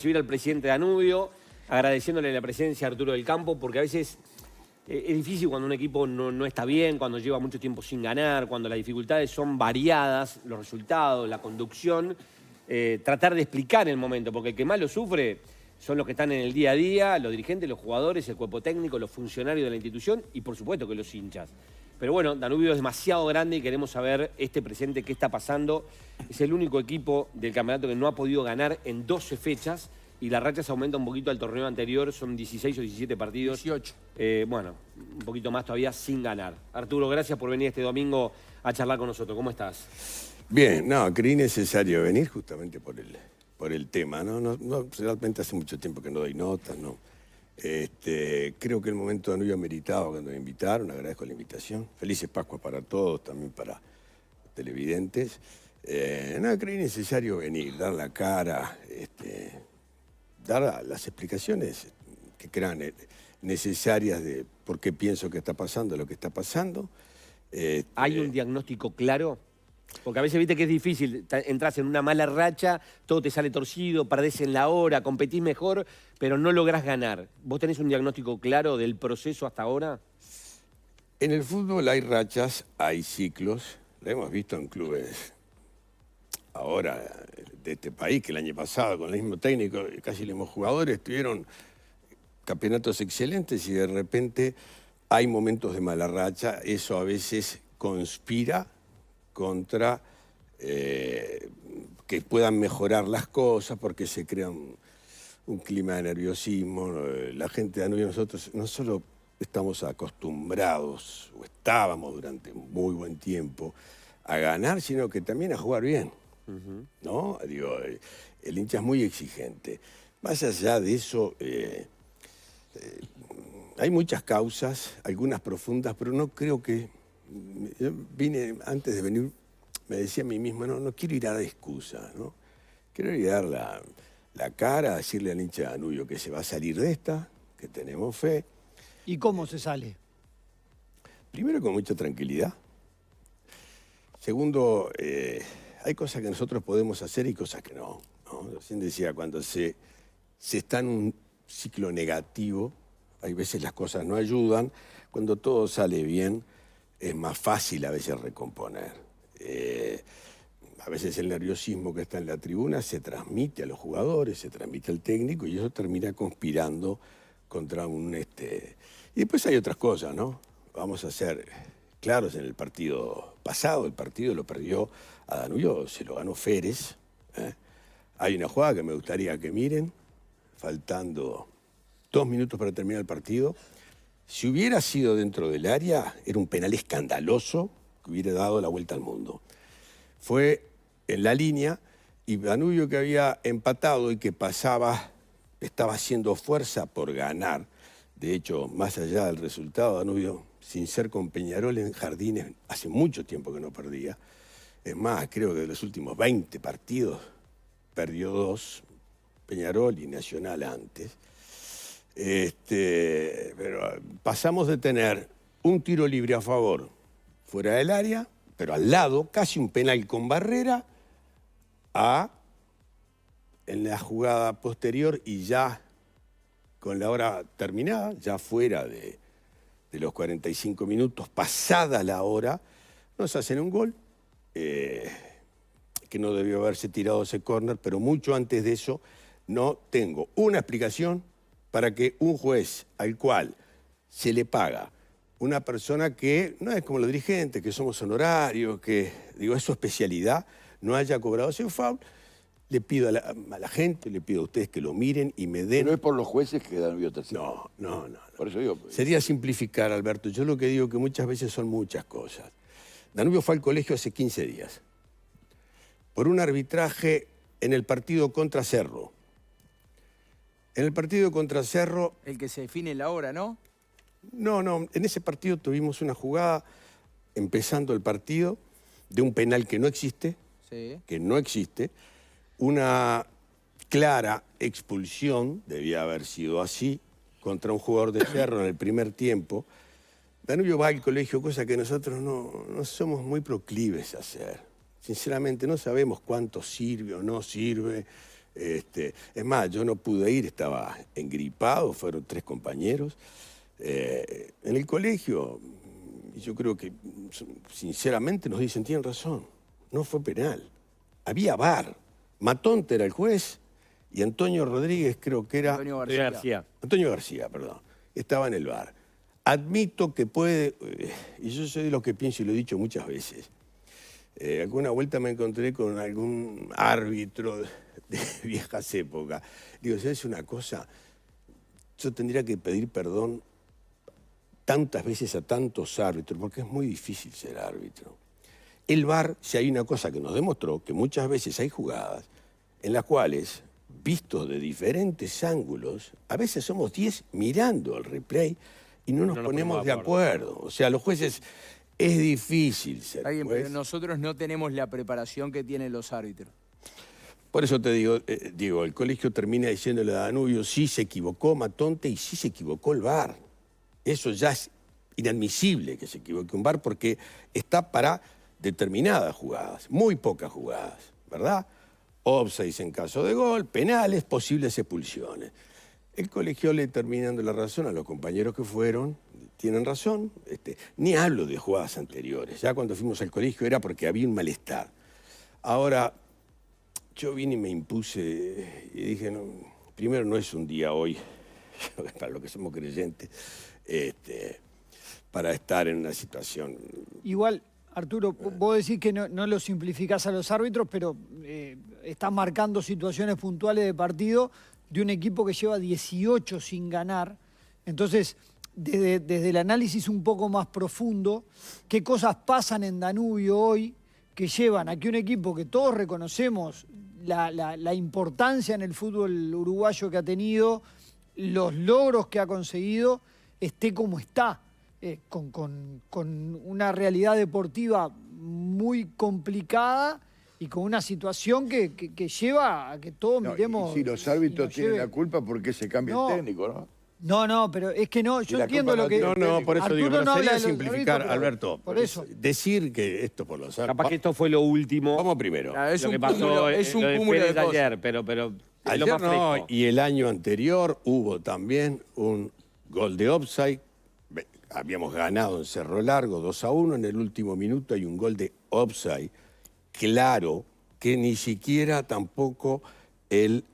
Recibir al presidente Danubio, agradeciéndole la presencia a Arturo del Campo, porque a veces es difícil cuando un equipo no está bien, cuando lleva mucho tiempo sin ganar, cuando las dificultades son variadas, los resultados, la conducción, tratar de explicar el momento, porque el que más lo sufre son los que están en el día a día, los dirigentes, los jugadores, el cuerpo técnico, los funcionarios de la institución y por supuesto que los hinchas. Pero bueno, Danubio es demasiado grande y queremos saber este presente qué está pasando. Es el único equipo del campeonato que no ha podido ganar en 12 fechas y la racha se aumenta un poquito al torneo anterior, son 16 o 17 partidos. 18. Bueno, un poquito más todavía sin ganar. Arturo, gracias por venir este domingo a charlar con nosotros. ¿Cómo estás? Bien, no, creí necesario venir justamente por el tema, ¿no? Realmente hace mucho tiempo que no doy notas, ¿no? Creo que el momento de Danubio meritaba cuando me invitaron, agradezco la invitación. Felices Pascuas para todos, también para los televidentes. No, creí necesario venir, dar la cara, dar las explicaciones que crean necesarias de por qué pienso que está pasando lo que está pasando. ¿Hay un diagnóstico claro? Porque a veces viste que es difícil, entras en una mala racha, todo te sale torcido, perdés en la hora, competís mejor, pero no lográs ganar. ¿Vos tenés un diagnóstico claro del proceso hasta ahora? En el fútbol hay rachas, hay ciclos, lo hemos visto en clubes ahora de este país, que el año pasado con el mismo técnico, casi los mismos jugadores, tuvieron campeonatos excelentes y de repente hay momentos de mala racha, eso a veces conspira contra que puedan mejorar las cosas porque se crea un clima de nerviosismo. La gente de Danubio, nosotros no solo estamos acostumbrados, o estábamos durante muy buen tiempo, a ganar, sino que también a jugar bien, ¿no? Digo, el hincha es muy exigente. Más allá de eso, hay muchas causas, algunas profundas, pero no creo que... Yo vine, antes de venir, me decía a mí mismo, no quiero ir a dar excusas, ¿no? Quiero ir a dar la cara, a decirle al hincha de Danubio que se va a salir de esta, que tenemos fe. ¿Y cómo se sale? Primero, con mucha tranquilidad. Segundo, hay cosas que nosotros podemos hacer y cosas que no, ¿no? Recién decía, cuando se está en un ciclo negativo, hay veces las cosas no ayudan. Cuando todo sale bien, es más fácil a veces recomponer. A veces el nerviosismo que está en la tribuna se transmite a los jugadores, se transmite al técnico y eso termina conspirando contra un... Y después hay otras cosas, ¿no? Vamos a ser claros, en el partido pasado, el partido lo perdió a Danubio, se lo ganó Férez. Hay una jugada que me gustaría que miren, faltando 2 minutos para terminar el partido. Si hubiera sido dentro del área, era un penal escandaloso que hubiera dado la vuelta al mundo. Fue en la línea y Danubio, que había empatado y que estaba haciendo fuerza por ganar. De hecho, más allá del resultado, Danubio, sin ser con Peñarol en Jardines, hace mucho tiempo que no perdía. Es más, creo que de los últimos 20 partidos perdió 2, Peñarol y Nacional antes. Pero pasamos de tener un tiro libre a favor fuera del área, pero al lado, casi un penal con barrera, a en la jugada posterior y ya con la hora terminada, ya fuera de los 45 minutos, pasada la hora, nos hacen un gol, que no debió haberse tirado ese córner, pero mucho antes de eso no tengo una explicación para que un juez al cual se le paga una persona que no es como los dirigentes, que somos honorarios, que digo, es su especialidad, no haya cobrado ese foul. Le pido a la gente, le pido a ustedes que lo miren y me den... No es por los jueces que Danubio tercero. No. Por eso digo... Sería simplificar, Alberto. Yo lo que digo que muchas veces son muchas cosas. Danubio fue al colegio hace 15 días por un arbitraje en el partido contra Cerro. En el partido contra Cerro... El que se define la hora, ¿no? No, en ese partido tuvimos una jugada, empezando el partido, de un penal que no existe, una clara expulsión, debía haber sido así, contra un jugador de Cerro en el primer tiempo. Danubio va al colegio, cosa que nosotros no somos muy proclives a hacer. Sinceramente, no sabemos cuánto sirve o no sirve. Es más, yo no pude ir, estaba engripado, fueron 3 compañeros. En el colegio, yo creo que sinceramente nos dicen, tienen razón, no fue penal. Había VAR. Matonte era el juez y Antonio Rodríguez creo que era... Antonio García, perdón. Estaba en el VAR. Admito que puede, y yo soy de los que pienso y lo he dicho muchas veces, alguna vuelta me encontré con algún árbitro de viejas épocas. Digo, ¿sabes una cosa? Yo tendría que pedir perdón tantas veces a tantos árbitros, porque es muy difícil ser árbitro. El VAR, si hay una cosa que nos demostró, que muchas veces hay jugadas en las cuales, vistos de diferentes ángulos, a veces somos 10 mirando el replay y no nos ponemos de acuerdo. O sea, los jueces, es difícil ser juez. Pero nosotros no tenemos la preparación que tienen los árbitros. Por eso te digo, Diego, el colegio termina diciéndole a Danubio, sí se equivocó Matonte y sí se equivocó el VAR. Eso ya es inadmisible que se equivoque un VAR porque está para determinadas jugadas, muy pocas jugadas, ¿verdad? Offsides en caso de gol, penales, posibles expulsiones. El colegio le termina dando la razón a los compañeros que fueron, tienen razón, ni hablo de jugadas anteriores, ya cuando fuimos al colegio era porque había un malestar. Ahora, yo vine y me impuse y dije, no, primero no es un día hoy, para los que somos creyentes, para estar en una situación... Igual, Arturo, vos decís que no lo simplificás a los árbitros, pero estás marcando situaciones puntuales de partido de un equipo que lleva 18 sin ganar. Entonces, desde el análisis un poco más profundo, ¿qué cosas pasan en Danubio hoy que llevan a que un equipo que todos reconocemos la importancia en el fútbol uruguayo que ha tenido, los logros que ha conseguido, esté como está? Con una realidad deportiva muy complicada y con una situación que lleva a que todos miremos... Y si los árbitros tienen la culpa, ¿por qué se cambia el técnico, no? No, pero es que no, yo entiendo lo que... No, por eso Arturo digo, pero no habla sería de los simplificar, árbitros, Alberto. por eso. Decir que esto por los árbitros... Capaz que esto fue lo último. Vamos primero. Es Lo un que pasó cúmulo, es un lo de cúmulo Pérez de cosas. ayer, pero es lo Ayer más no, fresco. y el año anterior hubo también un gol de offside. Habíamos ganado en Cerro Largo 2-1, en el último minuto hay un gol de offside claro que ni siquiera tampoco el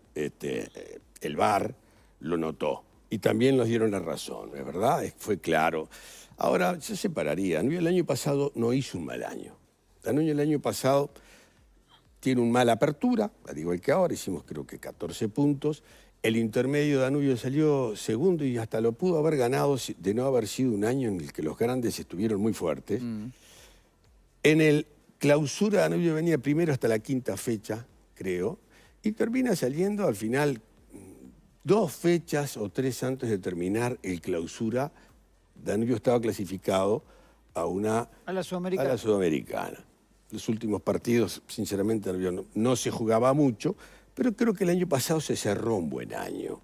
VAR lo notó. Y también nos dieron la razón, ¿es verdad? Fue claro. Ahora, yo separaría. Danubio el año pasado no hizo un mal año. Danubio el año pasado tiene un mala apertura, al igual que ahora, hicimos creo que 14 puntos. El intermedio de Danubio salió segundo y hasta lo pudo haber ganado de no haber sido un año en el que los grandes estuvieron muy fuertes. En el clausura Danubio venía primero hasta la 5ª fecha, creo, y termina saliendo al final 2 fechas o 3 antes de terminar el clausura. Danubio estaba clasificado a la Sudamericana. Los últimos partidos, sinceramente, Danubio no se jugaba mucho, pero creo que el año pasado se cerró un buen año.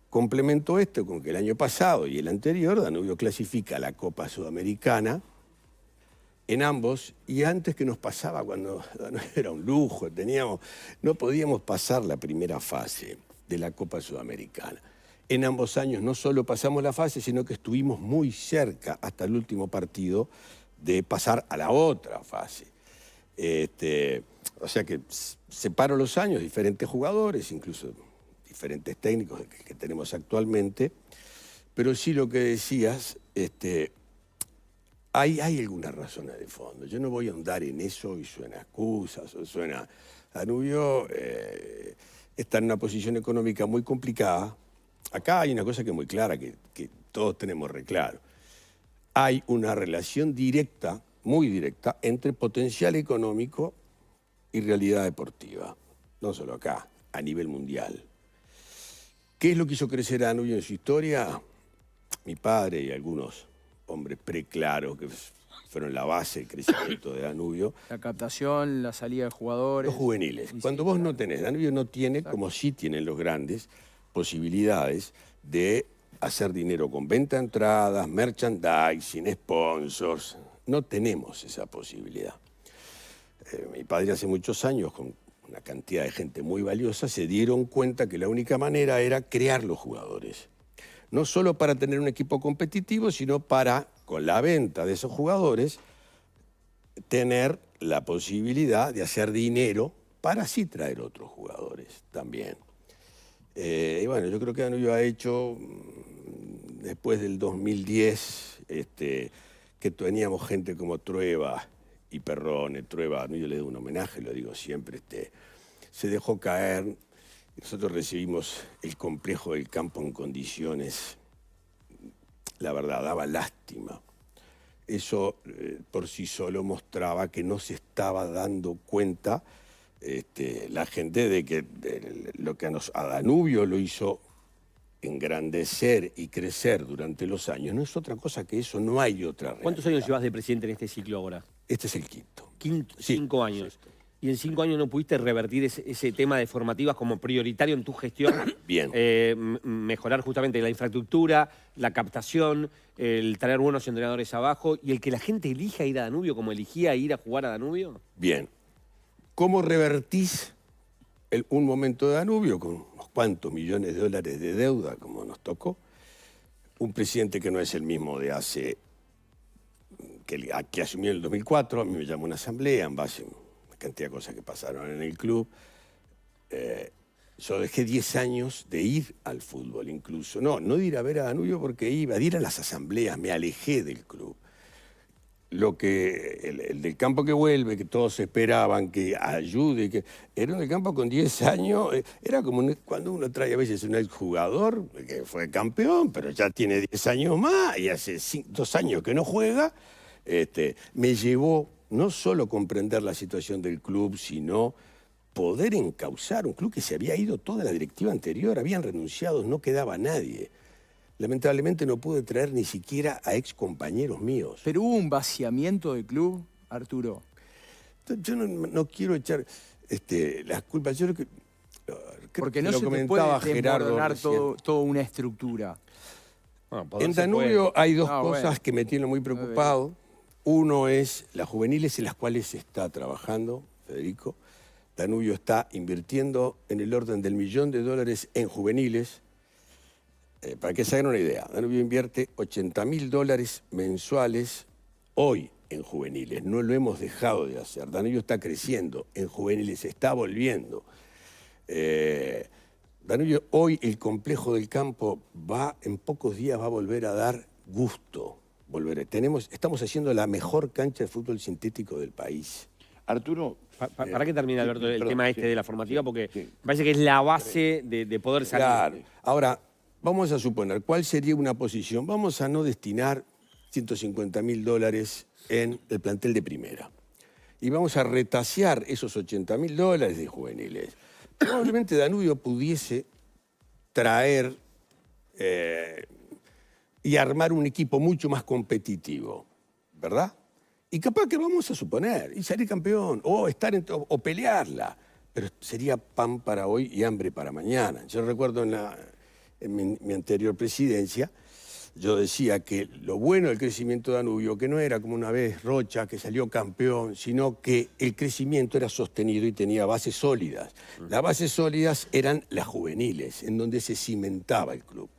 Complemento esto con que el año pasado y el anterior Danubio clasifica a la Copa Sudamericana en ambos, y antes que nos pasaba cuando Danubio era un lujo, no podíamos pasar la primera fase de la Copa Sudamericana. En ambos años no solo pasamos la fase, sino que estuvimos muy cerca hasta el último partido de pasar a la otra fase. O sea que separo los años, diferentes jugadores, incluso diferentes técnicos que tenemos actualmente, pero sí lo que decías, hay algunas razones de fondo. Yo no voy a ahondar en eso y suena excusas o suena... Danubio está en una posición económica muy complicada. Acá hay una cosa que es muy clara, que todos tenemos reclaro. Hay una relación directa, muy directa, entre potencial económico y realidad deportiva. No solo acá, a nivel mundial. ¿Qué es lo que hizo crecer a Danubio en su historia? Mi padre y algunos hombres preclaros que fueron la base del crecimiento de Danubio. La captación, la salida de jugadores. Los juveniles. Cuando vos no tenés, Danubio no tiene, como sí tienen los grandes, posibilidades de hacer dinero con venta de entradas, merchandising, sponsors. No tenemos esa posibilidad. Mi padre hace muchos años, con una cantidad de gente muy valiosa, se dieron cuenta que la única manera era crear los jugadores. No solo para tener un equipo competitivo, sino para, con la venta de esos jugadores, tener la posibilidad de hacer dinero para así traer otros jugadores también. Y bueno, yo creo que Danubio ha hecho, después del 2010, que teníamos gente como Trueba y Perrone. Trueba, yo le doy un homenaje, lo digo siempre, se dejó caer. Nosotros recibimos el complejo del campo en condiciones, la verdad, daba lástima. Eso por sí solo mostraba que no se estaba dando cuenta la gente de que lo que a Danubio lo hizo engrandecer y crecer durante los años no es otra cosa que eso, no hay otra realidad. ¿Cuántos años llevas de presidente en este ciclo ahora? Este es el quinto. Sí, 5 años. Exacto. ¿Y en 5 años no pudiste revertir ese tema de formativas como prioritario en tu gestión? Bien. Mejorar justamente la infraestructura, la captación, el traer buenos entrenadores abajo y el que la gente elija ir a Danubio como eligía ir a jugar a Danubio. Bien. ¿Cómo revertís un momento de Danubio con unos cuantos millones de dólares de deuda como nos tocó? Un presidente que no es el mismo de hace... que asumió en el 2004, a mí me llamó una asamblea en base... cantidad de cosas que pasaron en el club. Yo dejé 10 años de ir al fútbol incluso. No de ir a ver a Danubio porque iba, de ir a las asambleas, me alejé del club. Lo que, el del campo que vuelve, que todos esperaban que ayude, que era un del campo con 10 años, era como cuando uno trae a veces un exjugador que fue campeón, pero ya tiene 10 años más y hace 2 años que no juega, me llevó no solo comprender la situación del club, sino poder encauzar un club que se había ido toda la directiva anterior, habían renunciado, no quedaba nadie. Lamentablemente no pude traer ni siquiera a ex compañeros míos. ¿Pero hubo un vaciamiento del club, Arturo? Yo no quiero echar las culpas. Yo creo que porque no se te puede desmoronar toda una estructura. Bueno, en Danubio hay dos cosas que me tienen muy preocupado. Uno es las juveniles en las cuales se está trabajando, Federico. Danubio está invirtiendo en el orden del $1 millón en juveniles. Para que se hagan una idea, Danubio invierte $80.000 mensuales hoy en juveniles. No lo hemos dejado de hacer. Danubio está creciendo en juveniles, está volviendo. Danubio, hoy el complejo del campo en pocos días va a volver a dar gusto. Estamos haciendo la mejor cancha de fútbol sintético del país. Arturo... ¿Para qué termina, Alberto, el tema de la formativa? Porque parece que es la base de poder salir. Claro. Ahora, vamos a suponer, ¿cuál sería una posición? Vamos a no destinar $150.000 en el plantel de primera. Y vamos a retasear esos $80.000 de juveniles. Probablemente Danubio pudiese traer y armar un equipo mucho más competitivo, ¿verdad? Y capaz que vamos a suponer, y salir campeón, o pelearla. Pero sería pan para hoy y hambre para mañana. Yo recuerdo en mi anterior presidencia, yo decía que lo bueno del crecimiento de Danubio, que no era como una vez Rocha, que salió campeón, sino que el crecimiento era sostenido y tenía bases sólidas. Las bases sólidas eran las juveniles, en donde se cimentaba el club.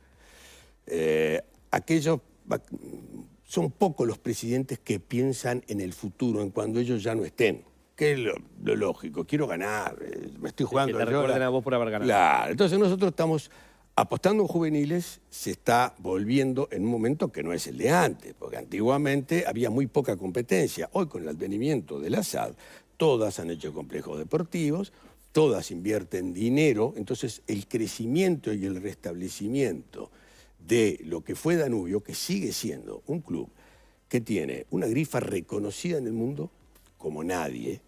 Son pocos los presidentes que piensan en el futuro, en cuando ellos ya no estén. Que es lo lógico, quiero ganar, me estoy jugando. Que te recuerden a vos por haber ganado. Claro, entonces nosotros estamos apostando en juveniles, se está volviendo en un momento que no es el de antes, porque antiguamente había muy poca competencia. Hoy con el advenimiento del ASAD, todas han hecho complejos deportivos, todas invierten dinero, entonces el crecimiento y el restablecimiento de lo que fue Danubio, que sigue siendo un club que tiene una grifa reconocida en el mundo como nadie,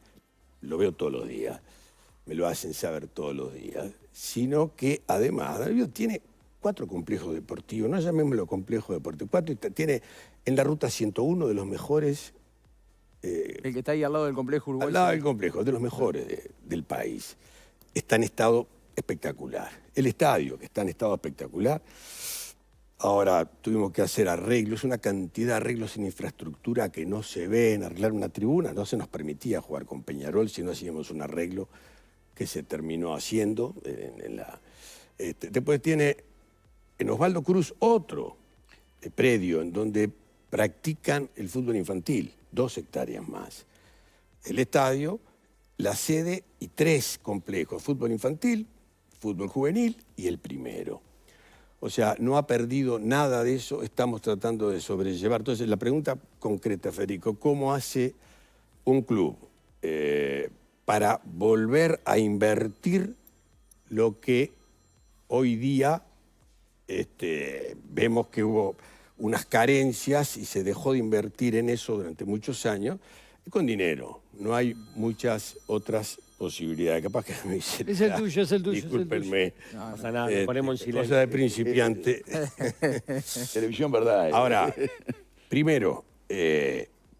lo veo todos los días, me lo hacen saber todos los días, sino que además Danubio tiene 4 complejos deportivos, no llamémoslo complejo deportivo, 4, tiene en la ruta 101 de los mejores... el que está ahí al lado del complejo Uruguay. Al lado del complejo, de los mejores del país. Está en estado espectacular. El estadio, que está en estado espectacular. Ahora tuvimos que hacer arreglos, una cantidad de arreglos en infraestructura que no se ven, arreglar una tribuna, no se nos permitía jugar con Peñarol si no hacíamos un arreglo que se terminó haciendo. Después tiene en Osvaldo Cruz otro predio en donde practican el fútbol infantil, 2 hectáreas más. El estadio, la sede y 3 complejos, fútbol infantil, fútbol juvenil y el primero. O sea, no ha perdido nada de eso, estamos tratando de sobrellevar. Entonces, la pregunta concreta, Federico, ¿cómo hace un club para volver a invertir lo que hoy día vemos que hubo unas carencias y se dejó de invertir en eso durante muchos años? Con dinero, no hay muchas otras posibilidades. Capaz que me hicieron. Es el tuyo, es el tuyo. Discúlpenme. No pasa nada, nos ponemos en silencio. Cosa de principiante. Televisión verdad. Ahora, primero,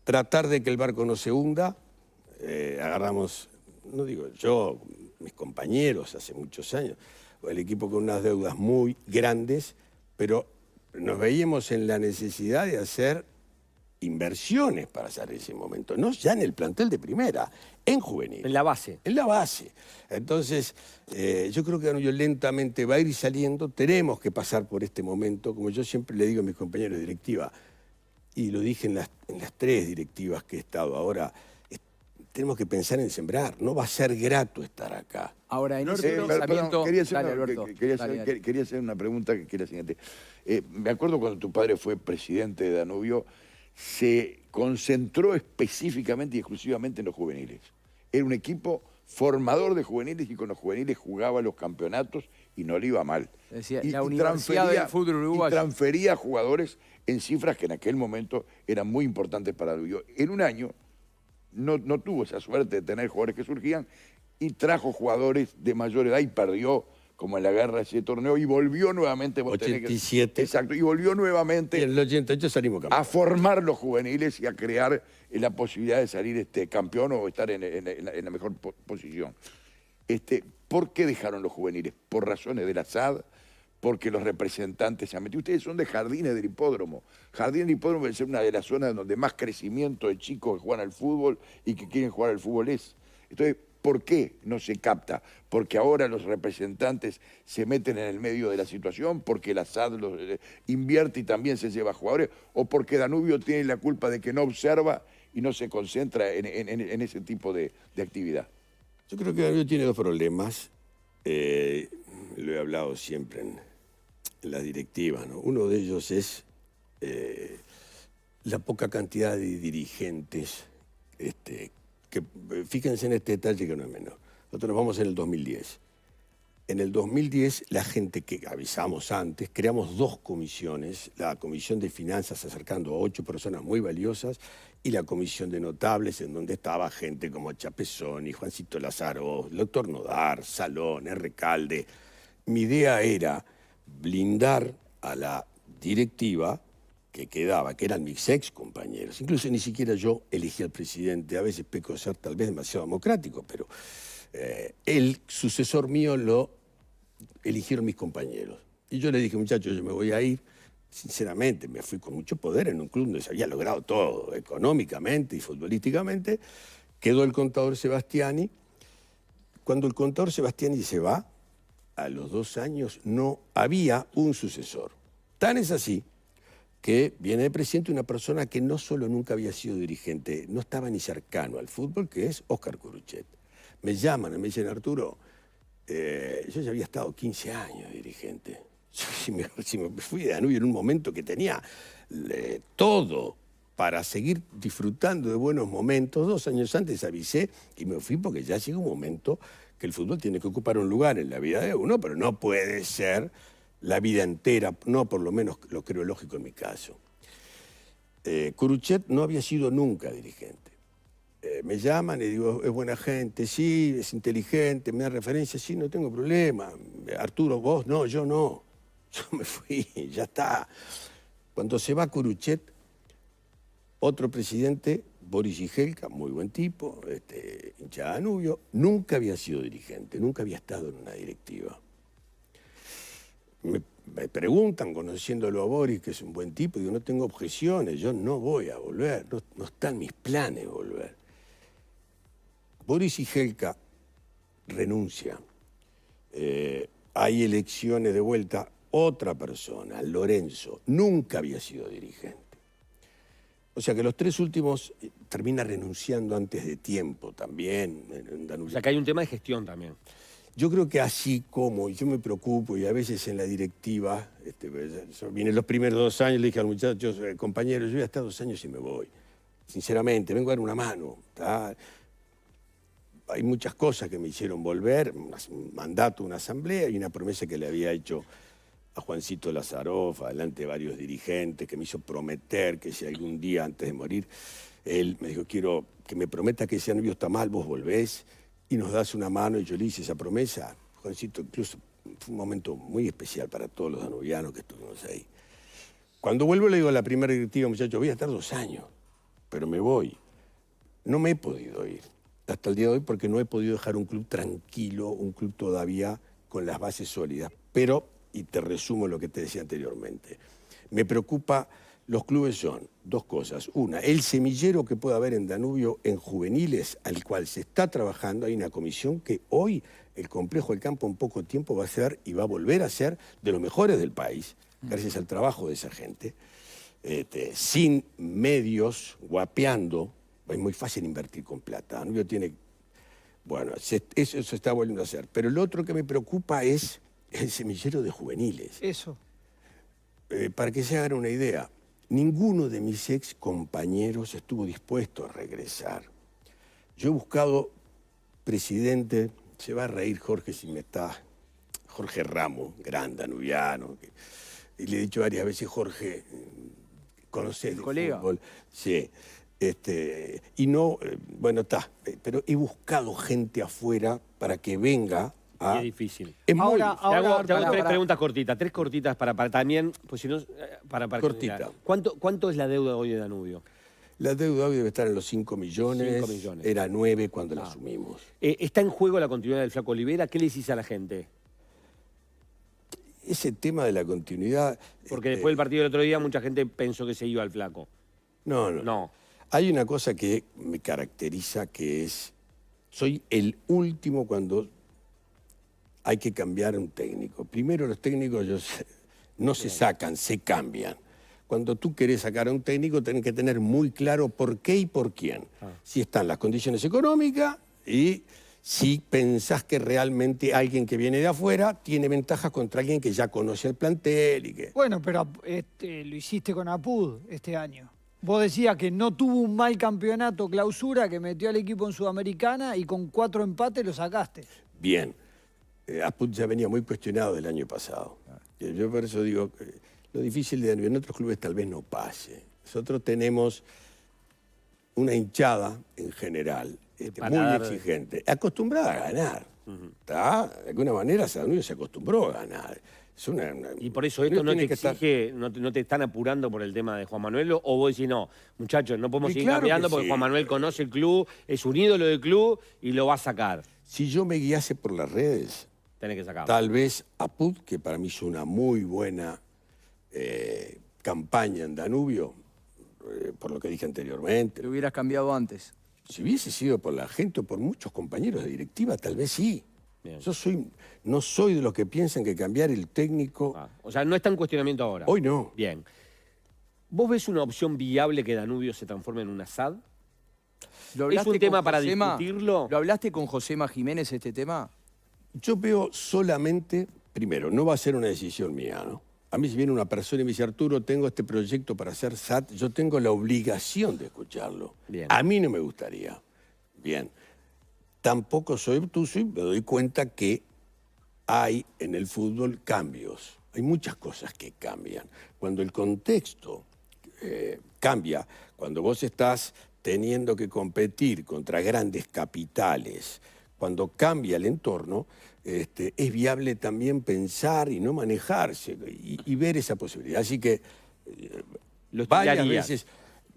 tratar de que el barco no se hunda. Agarramos, no digo yo, mis compañeros hace muchos años, el equipo con unas deudas muy grandes, pero nos veíamos en la necesidad de hacer inversiones para hacer ese momento, no ya en el plantel de primera, en juvenil. En la base. En la base. Entonces, yo creo que Danubio lentamente va a ir saliendo, tenemos que pasar por este momento, como yo siempre le digo a mis compañeros de directiva, y lo dije en las 3 directivas que he estado ahora, tenemos que pensar en sembrar, no va a ser grato estar acá. Ahora, en ese pensamiento... Quería hacer una pregunta que era la siguiente. Me acuerdo cuando tu padre fue presidente de Danubio, se concentró específicamente y exclusivamente en los juveniles. Era un equipo formador de juveniles y con los juveniles jugaba los campeonatos y no le iba mal. Decía, la Universidad del Fútbol Uruguayo. Y transfería jugadores en cifras que en aquel momento eran muy importantes para Danubio. En un año no tuvo esa suerte de tener jugadores que surgían y trajo jugadores de mayor edad y perdió, como en la guerra, ese torneo, y volvió nuevamente... 87. Exacto, y volvió nuevamente... Y en el 88 salimos campeones. A formar los juveniles y a crear la posibilidad de salir campeón o estar en la mejor posición. ¿Por qué dejaron los juveniles? ¿Por razones de la SAD? Porque los representantes se han metido. Ustedes son de Jardines del Hipódromo. Jardines del Hipódromo debe ser una de las zonas donde más crecimiento de chicos que juegan al fútbol y que quieren jugar al fútbol es. Entonces, ¿por qué no se capta? Porque ahora los representantes se meten en el medio de la situación, porque la SAD los invierte y también se lleva jugadores, o porque Danubio tiene la culpa de que no observa y no se concentra en ese tipo de actividad. Yo creo que Danubio tiene 2 problemas. Lo he hablado siempre en la directiva, ¿no? Uno de ellos es la poca cantidad de dirigentes que fíjense en este detalle que no es menor. Nosotros nos vamos en el 2010. En el 2010, la gente que avisamos antes, creamos 2 comisiones, la Comisión de Finanzas acercando a 8 personas muy valiosas y la Comisión de Notables, en donde estaba gente como Chapezoni, Juancito Lazaro, el doctor Nodar, Salón, Recalde. Mi idea era blindar a la directiva que quedaba, que eran mis ex compañeros. Incluso ni siquiera yo elegí al presidente, a veces peco de ser tal vez demasiado democrático, pero el sucesor mío lo eligieron mis compañeros. Y yo le dije, muchachos, yo me voy a ir. Sinceramente, me fui con mucho poder en un club donde se había logrado todo, económicamente y futbolísticamente. Quedó el contador Sebastiani. Cuando el contador Sebastiani se va, a los 2 años no había un sucesor. Tan es así que viene de presidente una persona que no solo nunca había sido dirigente, no estaba ni cercano al fútbol, que es Óscar Curuchet. Me llaman, me dicen, Arturo, yo ya había estado 15 años dirigente. Si me fui de Danubio en un momento que tenía todo para seguir disfrutando de buenos momentos, 2 años antes avisé y me fui porque ya llega un momento que el fútbol tiene que ocupar un lugar en la vida de uno, pero no puede ser la vida entera, no por lo menos lo creo lógico en mi caso. Curuchet no había sido nunca dirigente. Me llaman y digo, es buena gente, sí, es inteligente, me da referencias, sí, no tengo problema. Arturo, vos, no, yo no. Yo me fui, ya está. Cuando se va Curuchet, otro presidente, Boris Igelka, muy buen tipo, hincha de Danubio, nunca había sido dirigente, nunca había estado en una directiva. Me preguntan, conociéndolo a Boris, que es un buen tipo, y digo, no tengo objeciones, yo no voy a volver, no están mis planes volver. Boris Igelka renuncia. Hay elecciones de vuelta. Otra persona, Lorenzo, nunca había sido dirigente. O sea que los 3 últimos termina renunciando antes de tiempo también. O sea que hay un tema de gestión también. Yo creo que así como, y yo me preocupo, y a veces en la directiva, vine los primeros 2 años, le dije al muchacho, compañero, yo voy a estar 2 años y me voy. Sinceramente, vengo a dar una mano. ¿Tá? Hay muchas cosas que me hicieron volver, un mandato, una asamblea y una promesa que le había hecho a Juancito Lazaroff, adelante de varios dirigentes, que me hizo prometer que si algún día antes de morir, él me dijo, quiero que me prometa que si Danubio está mal, vos volvés y nos das una mano, y yo le hice esa promesa. Juancito, incluso fue un momento muy especial para todos los danubianos que estuvimos ahí. Cuando vuelvo le digo a la primera directiva, muchachos, voy a estar 2 años, pero me voy. No me he podido ir hasta el día de hoy porque no he podido dejar un club tranquilo, un club todavía con las bases sólidas. Pero, y te resumo lo que te decía anteriormente, me preocupa, los clubes son 2 cosas. Una, el semillero que pueda haber en Danubio en juveniles, al cual se está trabajando. Hay una comisión que hoy el Complejo del Campo en poco tiempo va a ser y va a volver a ser de los mejores del país, gracias al trabajo de esa gente. Sin medios, guapeando, es muy fácil invertir con plata. Danubio tiene... Bueno, eso se está volviendo a hacer. Pero lo otro que me preocupa es el semillero de juveniles. Eso. Para que se hagan una idea, ninguno de mis ex compañeros estuvo dispuesto a regresar. Yo he buscado presidente, se va a reír Jorge si me está... Jorge Ramos, gran danubiano, y le he dicho varias veces, Jorge, ¿conocés de fútbol? Sí. Y no, bueno, está, pero he buscado gente afuera para que venga a... Es difícil. Es muy te hago 3 preguntas cortitas, 3 cortitas para también, pues si no, para cortita. ¿Cuánto es la deuda hoy de Danubio? La deuda hoy debe estar en los 5 millones. 5 millones. Era 9 cuando la asumimos. ¿Está en juego la continuidad del Flaco Olivera? ¿Qué le decís a la gente? Ese tema de la continuidad... Porque después del partido del otro día mucha gente pensó que se iba al Flaco. No. Hay una cosa que me caracteriza, que es... Soy el último cuando hay que cambiar un técnico. Primero los técnicos no se sacan, se cambian. Cuando tú querés sacar a un técnico, tenés que tener muy claro por qué y por quién. Si están las condiciones económicas y si pensás que realmente alguien que viene de afuera tiene ventajas contra alguien que ya conoce el plantel y que... Bueno, pero lo hiciste con Apud este año. Vos decías que no tuvo un mal campeonato clausura, que metió al equipo en Sudamericana y con 4 empates lo sacaste. Bien. Apud ya venía muy cuestionado del año pasado. Yo por eso digo, lo difícil de Danubio en otros clubes tal vez no pase. Nosotros tenemos una hinchada en general, muy exigente, acostumbrada a ganar. De alguna manera Danubio se acostumbró a ganar. Y por eso esto no te exige, no te están apurando por el tema de Juan Manuel, o vos decís, no, muchachos, no podemos seguir cambiando porque Juan Manuel conoce el club, es un ídolo del club y lo va a sacar. Si yo me guiase por las redes, tenés que sacarlo. Tal vez Apud, que para mí hizo una muy buena campaña en Danubio, por lo que dije anteriormente. Lo hubieras cambiado antes. Si hubiese sido por la gente o por muchos compañeros de directiva, tal vez sí. Bien. Yo no soy de los que piensan que cambiar el técnico... o sea, no está en cuestionamiento ahora. Hoy no. Bien. ¿Vos ves una opción viable que Danubio se transforme en una SAD? ¿Es un tema para discutirlo? ¿Lo hablaste con Josema Jiménez este tema? Yo veo solamente, primero, no va a ser una decisión mía, ¿no? A mí si viene una persona y me dice, Arturo, tengo este proyecto para hacer SAD, yo tengo la obligación de escucharlo. Bien. A mí no me gustaría. Bien. Tampoco soy obtuso y me doy cuenta que hay en el fútbol cambios. Hay muchas cosas que cambian. Cuando el contexto cambia, cuando vos estás teniendo que competir contra grandes capitales, cuando cambia el entorno, es viable también pensar y no manejarse y ver esa posibilidad. Así que varias veces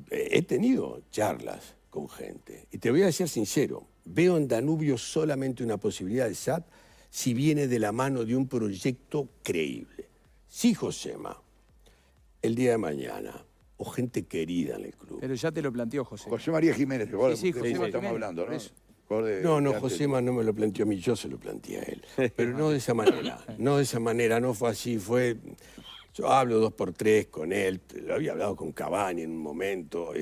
he tenido charlas con gente. Y te voy a decir sincero, veo en Danubio solamente una posibilidad de SAD si viene de la mano de un proyecto creíble. Sí, Josema, el día de mañana, o gente querida en el club. Pero ya te lo planteó José. José María Jiménez, sí, estamos hablando, ¿no? jugador de... No, de Josema no me lo planteó a mí, yo se lo planteé a él. Pero no de esa manera, no fue así, fue... Yo hablo 2 por 3 con él, lo había hablado con Cavani en un momento.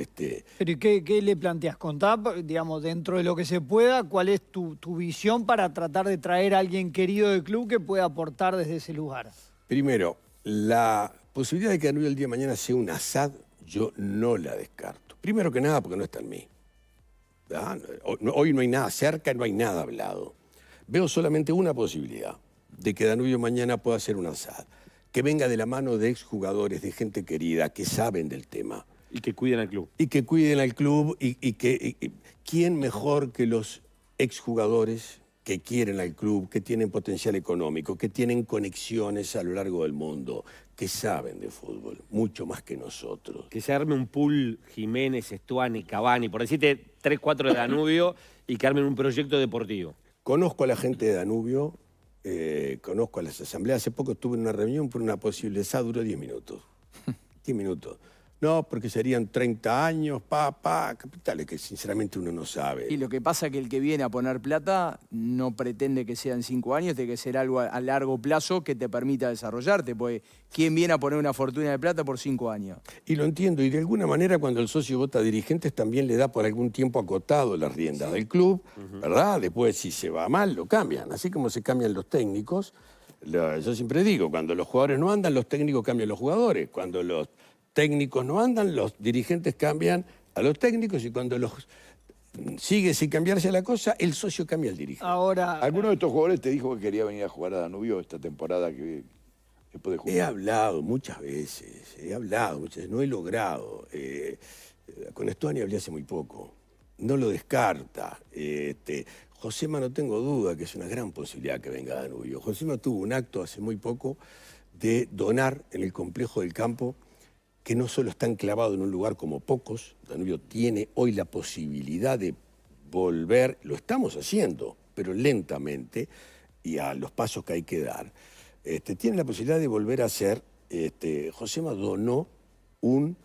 Pero ¿y qué le planteas? Contá, digamos, dentro de lo que se pueda, ¿cuál es tu visión para tratar de traer a alguien querido del club que pueda aportar desde ese lugar? Primero, la posibilidad de que Danubio el día de mañana sea un Asad, yo no la descarto. Primero que nada porque no está en mí. Hoy no hay nada cerca, no hay nada hablado. Veo solamente una posibilidad de que Danubio mañana pueda ser un Asad. Que venga de la mano de exjugadores, de gente querida, que saben del tema. Y que cuiden al club. Y que cuiden al club ¿quién mejor que los exjugadores que quieren al club, que tienen potencial económico, que tienen conexiones a lo largo del mundo, que saben de fútbol, mucho más que nosotros? Que se arme un pool Jiménez, Estuani, Cavani, por decirte 3, 4 de Danubio y que armen un proyecto deportivo. Conozco a la gente de Danubio, conozco a las asambleas. Hace poco estuve en una reunión por una posible SAD, duró 10 minutos. 10 minutos. No, porque serían 30 años, capitales que sinceramente uno no sabe. Y lo que pasa es que el que viene a poner plata no pretende que sean 5 años, tiene que ser algo a largo plazo que te permita desarrollarte, porque ¿quién viene a poner una fortuna de plata por 5 años? Y lo entiendo, y de alguna manera cuando el socio vota dirigentes también le da por algún tiempo acotado las riendas del club, ¿verdad? Después si se va mal lo cambian, así como se cambian los técnicos. Yo siempre digo, cuando los jugadores no andan, los técnicos cambian los jugadores. Cuando los técnicos no andan, los dirigentes cambian a los técnicos, y cuando sigue sin cambiarse la cosa, el socio cambia al dirigente. Ahora, ¿Alguno de estos jugadores te dijo que quería venir a jugar a Danubio esta temporada que después de jugar? He hablado muchas veces, no he logrado. Con Estuani hablé hace muy poco, no lo descarta. Josema no tengo duda que es una gran posibilidad que venga a Danubio. Josema tuvo un acto hace muy poco de donar en el complejo del campo, que no solo está enclavado en un lugar como pocos. Danubio tiene hoy la posibilidad de volver, lo estamos haciendo, pero lentamente y a los pasos que hay que dar. Tiene la posibilidad de volver a hacer, Josema donó un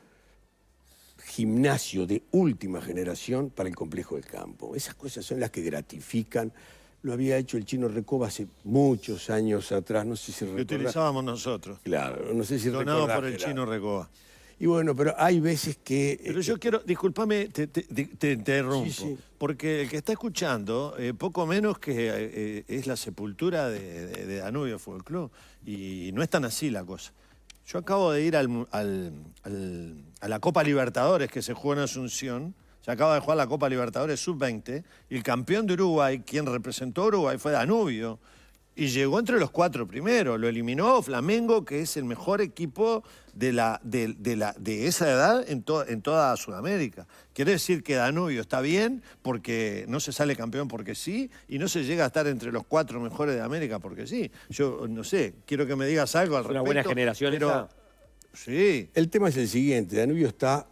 gimnasio de última generación para el complejo del campo. Esas cosas son las que gratifican. Lo había hecho el Chino Recoba hace muchos años atrás, no sé si recordás. Lo utilizábamos nosotros. Claro, no sé si Donado recordás, por el Gerardo. Chino Recoba. Y bueno, pero hay veces que... Pero yo quiero, discúlpame, te interrumpo, Sí. porque el que está escuchando, poco menos que es la sepultura de Danubio Fútbol Club, y no es tan así la cosa. Yo acabo de ir a la Copa Libertadores que se jugó en Asunción. Se acaba de jugar la Copa Libertadores Sub-20 y el campeón de Uruguay, quien representó a Uruguay, fue Danubio. Y llegó entre los 4 primeros. Lo eliminó Flamengo, que es el mejor equipo de esa edad en toda Sudamérica. Quiere decir que Danubio está bien porque no se sale campeón porque sí, y no se llega a estar entre los 4 mejores de América porque sí. Yo no sé, quiero que me digas algo al respecto. Una buena generación esa. Sí. El tema es el siguiente, Danubio está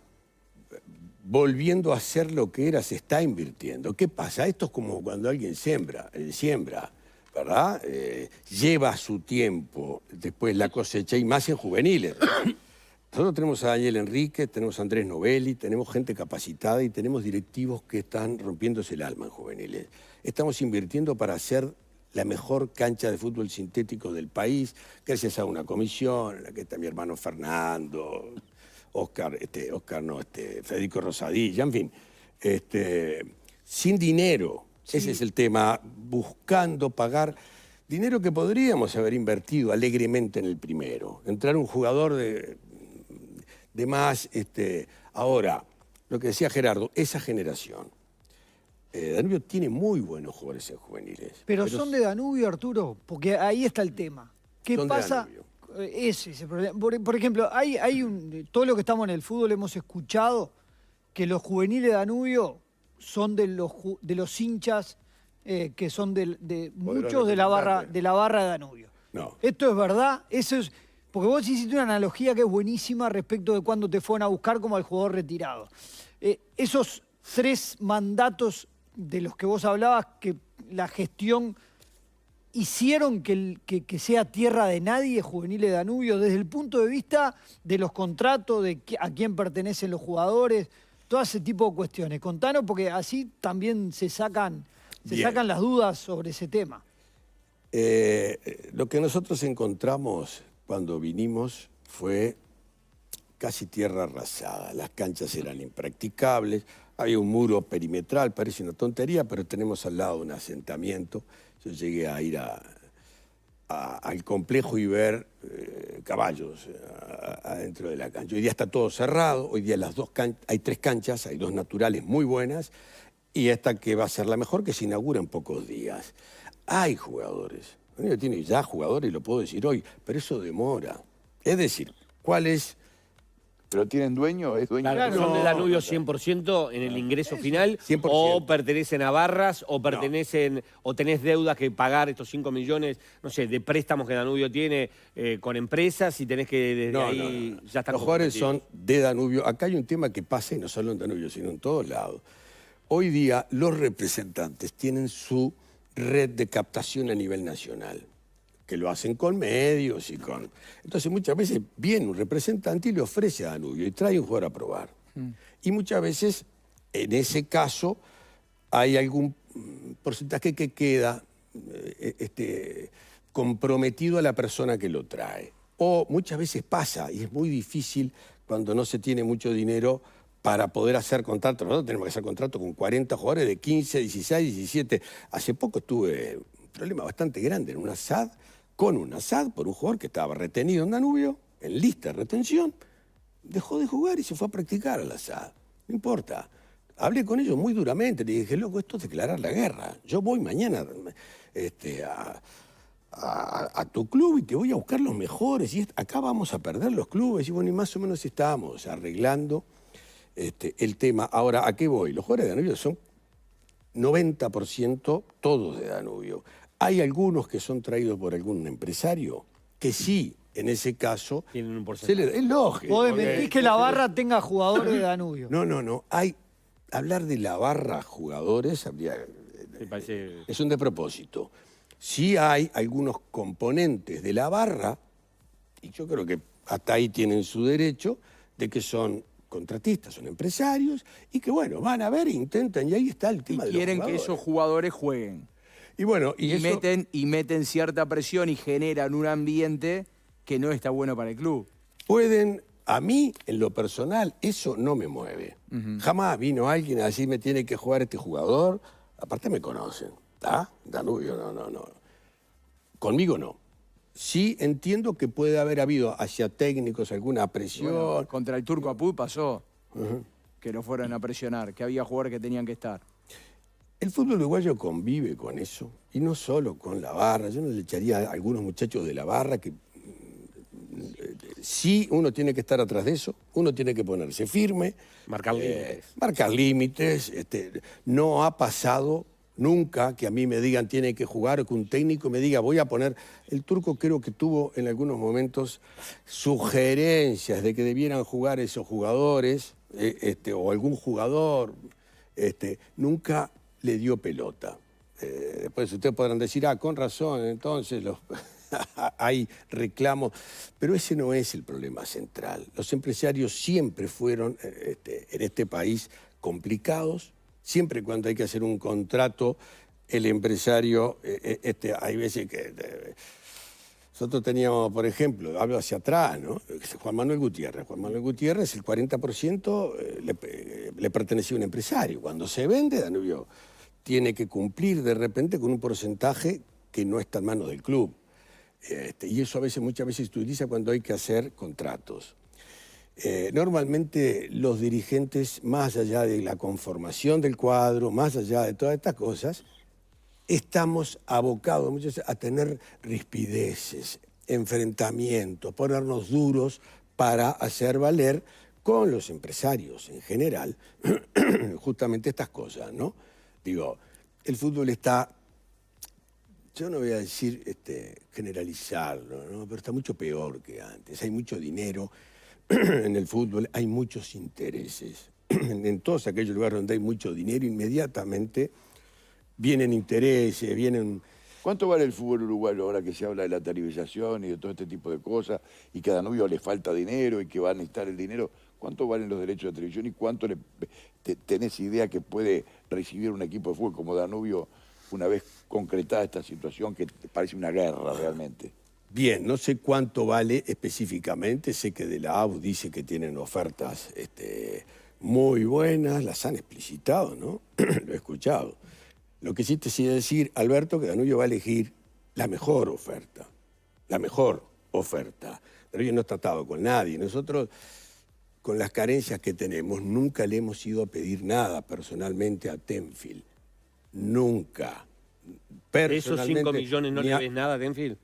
volviendo a ser lo que era, se está invirtiendo. ¿Qué pasa? Esto es como cuando alguien siembra, ¿verdad? Lleva su tiempo después la cosecha, y más en juveniles. Nosotros tenemos a Daniel Enrique, tenemos a Andrés Novelli, tenemos gente capacitada y tenemos directivos que están rompiéndose el alma en juveniles. Estamos invirtiendo para hacer la mejor cancha de fútbol sintético del país, gracias a una comisión en la que está mi hermano Fernando, Federico Rosadilla, en fin, sin dinero. Sí. Ese es el tema, buscando pagar dinero que podríamos haber invertido alegremente en el primero. Entrar un jugador de más. Ahora, lo que decía Gerardo, esa generación. Danubio tiene muy buenos jugadores en juveniles. Pero son de Danubio, Arturo, porque ahí está el tema. ¿Qué pasa? Ese es el problema. Por ejemplo, todo lo que estamos en el fútbol hemos escuchado que los juveniles de Danubio son de los hinchas que son de muchos de la barra de Danubio. No. Esto es verdad, eso es. Porque vos hiciste una analogía que es buenísima respecto de cuando te fueron a buscar como al jugador retirado. Esos 3 mandatos de los que vos hablabas, que la gestión hicieron que sea tierra de nadie Juveniles de Danubio, desde el punto de vista de los contratos, de a quién pertenecen los jugadores, todo ese tipo de cuestiones. Contanos, porque así también se sacan se Bien. sacan las dudas sobre ese tema. Lo que nosotros encontramos cuando vinimos fue casi tierra arrasada. Las canchas eran impracticables, había un muro perimetral, parece una tontería, pero tenemos al lado un asentamiento. Yo llegué a ir al complejo y ver caballos adentro de la cancha. Hoy día está todo cerrado, hoy día hay 3 canchas, hay 2 naturales muy buenas y esta que va a ser la mejor, que se inaugura en pocos días. Hay jugadores, tiene ya jugadores, lo puedo decir hoy, pero eso demora. Es decir, ¿cuál es? ¿Pero tienen dueño? ¿Es dueño? Claro, ¿son de Danubio 100% en el ingreso final? 100%. ¿O pertenecen a barras? ¿O pertenecen o tenés deudas que pagar estos 5 millones, no sé, de préstamos que Danubio tiene con empresas y tenés que desde ahí ya están Los jugadores son comprometidos? de Danubio. Acá hay un tema que pasa, y no solo en Danubio, sino en todos lados. Hoy día los representantes tienen su red de captación a nivel nacional, que lo hacen con medios y con... Entonces muchas veces viene un representante y le ofrece a Danubio y trae un jugador a probar. Y muchas veces, en ese caso, hay algún porcentaje que queda comprometido a la persona que lo trae. O muchas veces pasa, y es muy difícil cuando no se tiene mucho dinero para poder hacer contratos. Nosotros tenemos que hacer contratos con 40 jugadores de 15, 16, 17. Hace poco tuve un problema bastante grande en una SAD, con una SAD, por un jugador que estaba retenido en Danubio, en lista de retención, dejó de jugar y se fue a practicar a la SAD. No importa. Hablé con ellos muy duramente, le dije, loco, esto es declarar la guerra. Yo voy mañana a tu club y te voy a buscar los mejores. Y acá vamos a perder los clubes. Y bueno, y más o menos estábamos arreglando el tema. Ahora, ¿a qué voy? Los jugadores de Danubio son 90% todos de Danubio. Hay algunos que son traídos por algún empresario que sí, en ese caso, Tienen un porcentaje. es lógico. Vos porque- desmentís que la barra tenga jugadores de Danubio. No. Hablar de la barra jugadores Me parece... es un despropósito. Sí hay algunos componentes de la barra, y yo creo que hasta ahí tienen su derecho, de que son contratistas, son empresarios, y que bueno, van a ver, intentan, y ahí está el Y tema de los quieren que jugadores. esos jugadores jueguen. Y bueno, Y, eso- meten cierta presión y generan un ambiente que no está bueno para el club. pueden, a mí, en lo personal, eso no me mueve. Jamás vino alguien a decir, me tiene que jugar este jugador. Aparte me conocen, ¿está? Danubio, no. Conmigo no. Sí entiendo que puede haber habido hacia técnicos alguna presión. Bueno, contra el Turco Apud pasó que lo fueron a presionar, que había jugadores que tenían que estar. El fútbol uruguayo convive con eso, y no solo con la barra. Yo no le echaría a algunos muchachos de la barra que sí uno tiene que estar atrás de eso, uno tiene que ponerse firme. Marcar límites. Marcar límites. No ha pasado nunca que a mí me digan tiene que jugar, o que un técnico me diga voy a poner... El Turco creo que tuvo en algunos momentos sugerencias de que debieran jugar esos jugadores, o algún jugador, nunca le dio pelota. Después ustedes podrán decir, con razón, entonces hay reclamos, pero ese no es el problema central. Los empresarios siempre fueron en este país complicados, siempre cuando hay que hacer un contrato, el empresario, hay veces que... nosotros teníamos, por ejemplo, hablo hacia atrás, ¿no? Juan Manuel Gutiérrez. Juan Manuel Gutiérrez, el 40% le pertenecía a un empresario. Cuando se vende, Danubio tiene que cumplir de repente con un porcentaje que no está en manos del club. Y eso muchas veces se utiliza cuando hay que hacer contratos. Normalmente los dirigentes, más allá de la conformación del cuadro, más allá de todas estas cosas, estamos abocados muchas veces a tener rispideces, enfrentamientos, ponernos duros para hacer valer con los empresarios en general justamente estas cosas, ¿no? Digo, el fútbol está, yo no voy a decir generalizarlo, ¿no? Pero está mucho peor que antes. Hay mucho dinero en el fútbol, hay muchos intereses. En todos aquellos lugares donde hay mucho dinero, inmediatamente vienen intereses, vienen... ¿Cuánto vale el fútbol uruguayo ahora que se habla de la televisación y de todo este tipo de cosas y que a Danubio le falta dinero y que va a necesitar el dinero? ¿Cuánto valen los derechos de televisión y cuánto tenés idea que puede recibir un equipo de fútbol como Danubio una vez concretada esta situación que parece una guerra realmente? Bien, no sé cuánto vale específicamente, sé que de la AUF dice que tienen ofertas muy buenas, las han explicitado, ¿no? Lo he escuchado. Lo que sí te sé decir, Alberto, que Danubio va a elegir la mejor oferta, la mejor oferta. Danubio no ha tratado con nadie, nosotros con las carencias que tenemos nunca le hemos ido a pedir nada personalmente a Tenfield, nunca. ¿De esos 5 millones no ni le a- ves nada a Tenfield?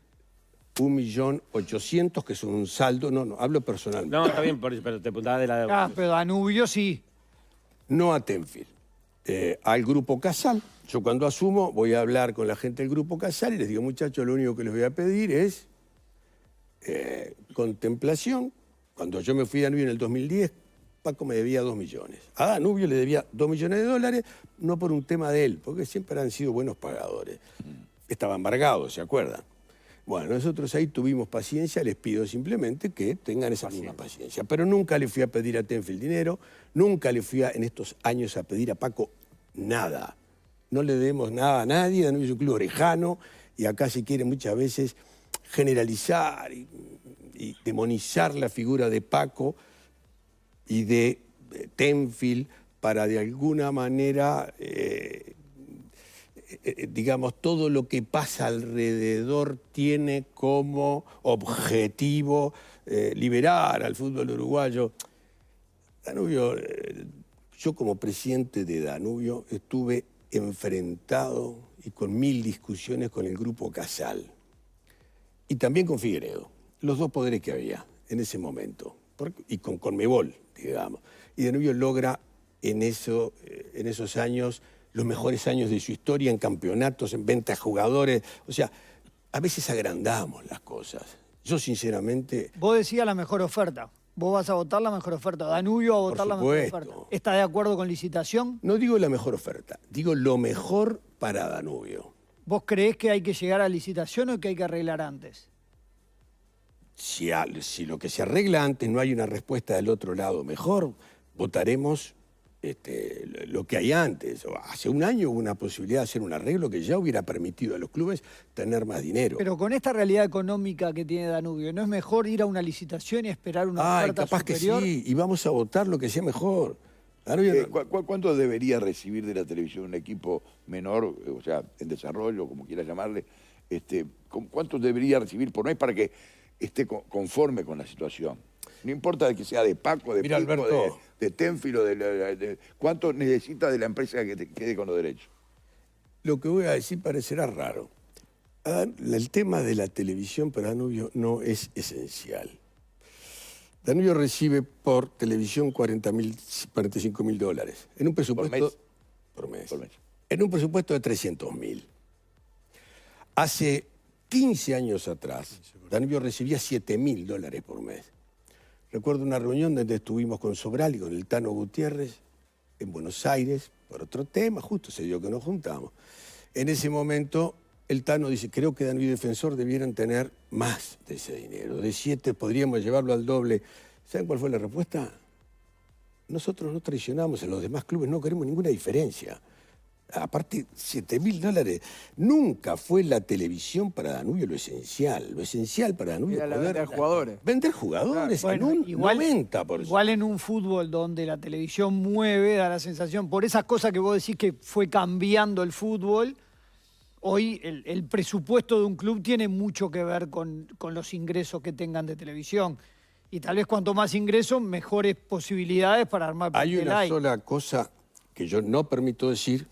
1.800.000, que son un saldo, no, hablo personalmente. No, está bien, pero te preguntaba de la deuda. Ah, pero Danubio sí. No a Tenfield, al Grupo Casal. Yo cuando asumo voy a hablar con la gente del Grupo Casal y les digo, muchachos, lo único que les voy a pedir es contemplación. Cuando yo me fui a Danubio en el 2010, Paco me debía 2 millones. A Danubio le debía 2 millones de dólares, no por un tema de él, porque siempre han sido buenos pagadores. Estaba embargado, ¿se acuerdan? Bueno, nosotros ahí tuvimos paciencia, les pido simplemente que tengan esa misma paciencia. Pero nunca le fui a pedir a Tenfield dinero, nunca le fui en estos años a pedir a Paco nada. No le debemos nada a nadie, Danubio es un club orejano y acá se quiere muchas veces generalizar y demonizar la figura de Paco y de Tenfield para de alguna manera digamos, todo lo que pasa alrededor tiene como objetivo liberar al fútbol uruguayo. Danubio, yo como presidente de Danubio estuve enfrentado y con 1000 discusiones con el Grupo Casal y también con Figueiredo, los dos poderes que había en ese momento, y con Conmebol, digamos. Y Danubio logra en esos años los mejores años de su historia en campeonatos, en venta de jugadores. O sea, a veces agrandamos las cosas. Yo, sinceramente... Vos decías la mejor oferta. Vos vas a votar la mejor oferta. Danubio va a votar la mejor oferta. ¿Está de acuerdo con licitación? No digo la mejor oferta, digo lo mejor para Danubio. ¿Vos creés que hay que llegar a licitación o que hay que arreglar antes? Si lo que se arregla antes no hay una respuesta del otro lado mejor, votaremos lo que hay antes. Hace un año hubo una posibilidad de hacer un arreglo que ya hubiera permitido a los clubes tener más dinero. Pero con esta realidad económica que tiene Danubio, ¿no es mejor ir a una licitación y esperar una oferta capaz superior? que sí, y vamos a votar lo que sea mejor. ¿Cuánto debería recibir de la televisión un equipo menor, o sea, en desarrollo, como quieras llamarle? ¿Cuánto debería recibir por mes para que esté conforme con la situación? No importa que sea de Paco, de Mira, Pico, Alberto, de Tenfield o ¿cuánto necesita de la empresa que quede con los derechos? Lo que voy a decir parecerá raro. El tema de la televisión para Danubio no es esencial. Danubio recibe por televisión 45.000 dólares. En un presupuesto... ¿Por mes? Por mes. En un presupuesto de 300.000. Hace 15 años atrás, Danubio recibía 7.000 dólares por mes. Recuerdo una reunión donde estuvimos con Sobral y con el Tano Gutiérrez en Buenos Aires, por otro tema, justo se dio que nos juntamos. En ese momento, el Tano dice, creo que Danubio y Defensor debieran tener más de ese dinero. De 7 podríamos llevarlo al doble. ¿Saben cuál fue la respuesta? Nosotros no traicionamos, en los demás clubes no queremos ninguna diferencia. Aparte, 7.000 dólares. Nunca fue la televisión para Danubio lo esencial. Lo esencial para Danubio Era la poder venta de jugadores. vender jugadores Bueno, en un 90%. Igual en un fútbol donde la televisión mueve, da la sensación, por esas cosas que vos decís que fue cambiando el fútbol, hoy el presupuesto de un club tiene mucho que ver con los ingresos que tengan de televisión. Y tal vez cuanto más ingresos, mejores posibilidades para armar Hay plantel una hay. sola cosa que yo no permito decir,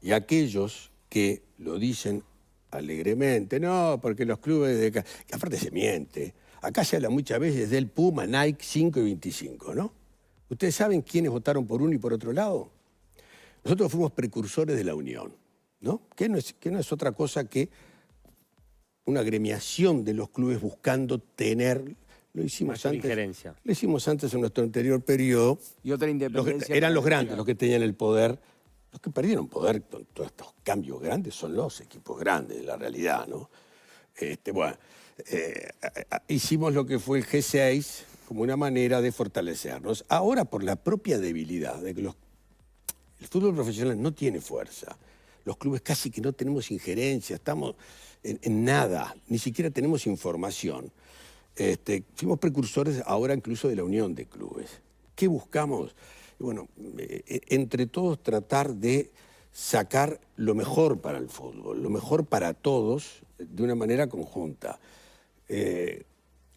y aquellos que lo dicen alegremente, no, porque los clubes de... que aparte se miente. Acá se habla muchas veces del Puma, Nike, 5 y 25, ¿no? ¿Ustedes saben quiénes votaron por uno y por otro lado? Nosotros fuimos precursores de la Unión, ¿no? Que no es otra cosa que una agremiación de los clubes buscando tener... Lo hicimos Mayor antes. injerencia. Lo hicimos antes en nuestro anterior periodo. Y otra independencia. Eran los grandes los que tenían el poder. Los que perdieron poder con todos estos cambios grandes son los equipos grandes, la realidad, ¿no? Hicimos lo que fue el G6 como una manera de fortalecernos. Ahora, por la propia debilidad de que el fútbol profesional no tiene fuerza. los clubes casi que no tenemos injerencia, estamos en nada, ni siquiera tenemos información. Fuimos precursores ahora incluso de la unión de clubes. ¿Qué buscamos? Bueno, entre todos tratar de sacar lo mejor para el fútbol, lo mejor para todos, de una manera conjunta.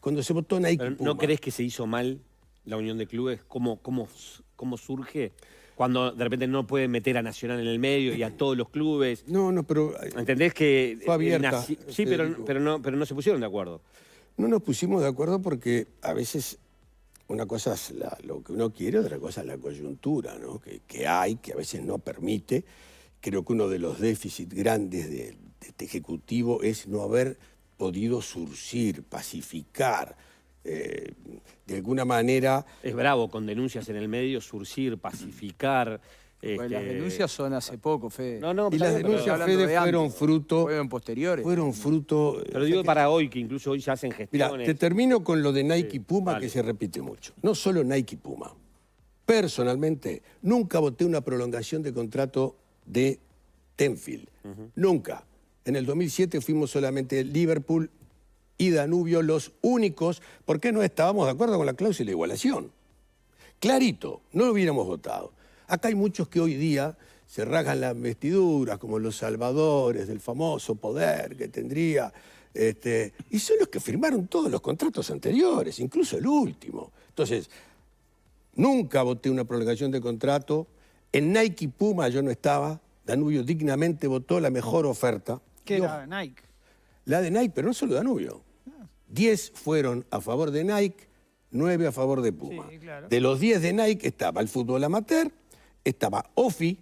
Cuando se votó Nike Pero, Puma, ¿no crees que se hizo mal la unión de clubes? ¿Cómo surge? Cuando de repente no puede meter a Nacional en el medio y a todos los clubes. No, pero ¿Entendés que fue abierta. Sí, pero no se pusieron de acuerdo. no nos pusimos de acuerdo porque a veces una cosa es lo que uno quiere, otra cosa es la coyuntura, ¿no? que hay, que a veces no permite. Creo que uno de los déficits grandes de este Ejecutivo es no haber podido surcir, pacificar, de alguna manera. Es bravo con denuncias en el medio, surcir, pacificar. Pues las denuncias son hace poco, Fede. No, Y las pero- denuncias, hablando Fede, de antes, fueron fruto. fueron posteriores. Fueron fruto. Pero digo para hoy, que incluso hoy se hacen Mira, gestiones. te termino con lo de Nike y Puma, dale. que se repite mucho. No solo Nike y Puma. Personalmente, nunca voté una prolongación de contrato de Tenfield. Nunca. En el 2007 fuimos solamente Liverpool y Danubio los únicos, porque no estábamos de acuerdo con la cláusula de igualación. Clarito, no lo hubiéramos votado. Acá hay muchos que hoy día se rasgan las vestiduras, como los salvadores del famoso poder que tendría, y son los que firmaron todos los contratos anteriores, incluso el último. Entonces, nunca voté una prolongación de contrato. En Nike y Puma yo no estaba. Danubio dignamente votó la mejor oferta. Que era Nike. La de Nike, pero no solo Danubio. 10 fueron a favor de Nike, 9 a favor de Puma. Sí, claro. De los 10 de Nike estaba el fútbol amateur, estaba OFI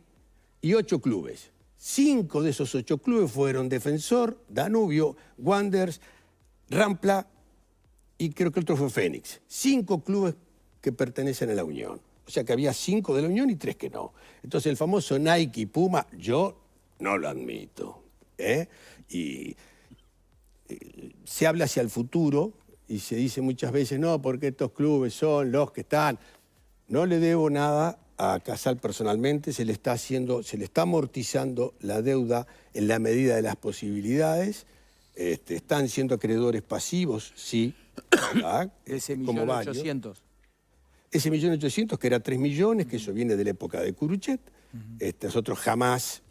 y 8 clubes. 5 de esos 8 clubes fueron Defensor, Danubio, Wanderers, Rampla y creo que otro fue Fénix. 5 clubes que pertenecen a la Unión. O sea que había 5 de la Unión y 3 que no. Entonces el famoso Nike y Puma, yo no lo admito. Y se habla hacia el futuro y se dice muchas veces, no, porque estos clubes son los que están. No le debo nada a Casal personalmente, se le está amortizando la deuda en la medida de las posibilidades. Están siendo acreedores pasivos, sí, ¿verdad? De ese Como varios. 1.800.000. Ese 1.800.000, que era 3 millones, que eso viene de la época de Curuchet. Nosotros jamás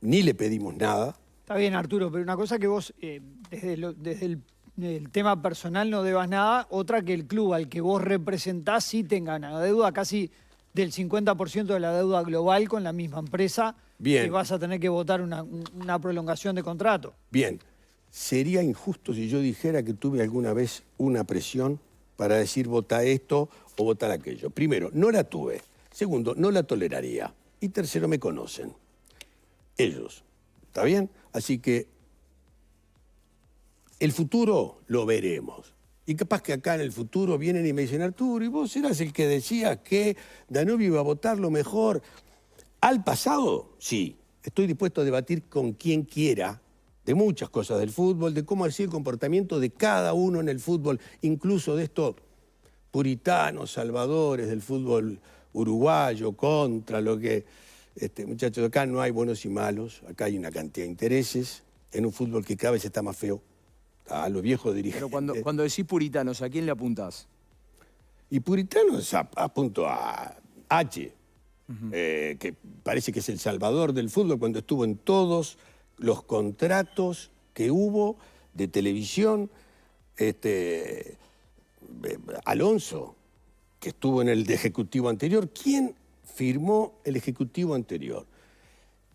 ni le pedimos nada. Está bien, Arturo, pero una cosa que vos, desde el tema personal no debas nada, otra que el club al que vos representás sí tenga una deuda casi del 50% de la deuda global con la misma empresa. Bien. Y vas a tener que votar una prolongación de contrato. Bien, sería injusto si yo dijera que tuve alguna vez una presión para decir vota esto o votar aquello. Primero, no la tuve. Segundo, no la toleraría. Y tercero, me conocen. Ellos. ¿Está bien? Así que el futuro lo veremos. Y capaz que acá en el futuro vienen y me dicen, Arturo, y vos eras el que decía que Danubio iba a votar lo mejor. Al pasado, sí. Estoy dispuesto a debatir con quien quiera de muchas cosas del fútbol, de cómo ha sido el comportamiento de cada uno en el fútbol, incluso de estos puritanos salvadores del fútbol uruguayo contra lo que... muchachos, acá no hay buenos y malos, acá hay una cantidad de intereses en un fútbol que cada vez está más feo. A los viejos dirigentes. Pero cuando decís puritanos, ¿a quién le apuntás? Y puritanos apunto a H, que parece que es el salvador del fútbol cuando estuvo en todos los contratos que hubo de televisión. Alonso, que estuvo en el ejecutivo anterior. ¿Quién firmó el ejecutivo anterior?